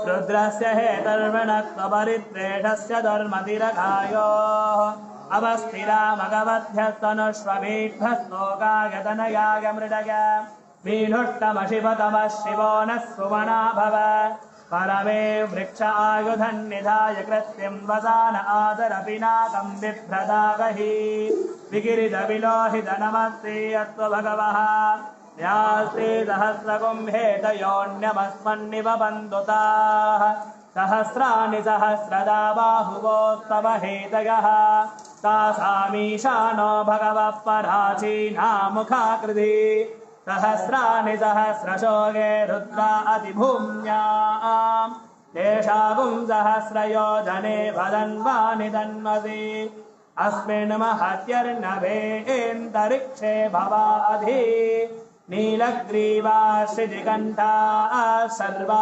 रुद्रस्य हेतर्वणक्तपरित्रेषस्य धर्मतिरघायोः अवस्थिरामगवध्यस्तनुष्वभीभ्यस्तोकायतनयाय मृडय मीनुष्टमशिवतमः शिवो नः सुमना भव परमे वृक्ष आयुधन्निधाय कृत्यं वसान आदरपिनाकं बिभ्रदागहि विगिरितविलोहित नमस्ते अस्तु भगवः न्यास्ते सहस्रकुम्भेतयोऽन्यमस्मन्निव बन्धुताः सहस्राणि सहस्रदा बाहुवोस्तव हेतयः तासामीशानो भगवः पराचीनामुखाकृति सहस्राणि सहस्रशोगे रुद्रा अतिभूम्याम् तेषागुं सहस्रयोजने वदन्वानि तन्मसि अस्मिन् महत्यर्नभेऽन्तरिक्षे भवाधि नीलग्रीवा श्रीदिगन्ता सर्वा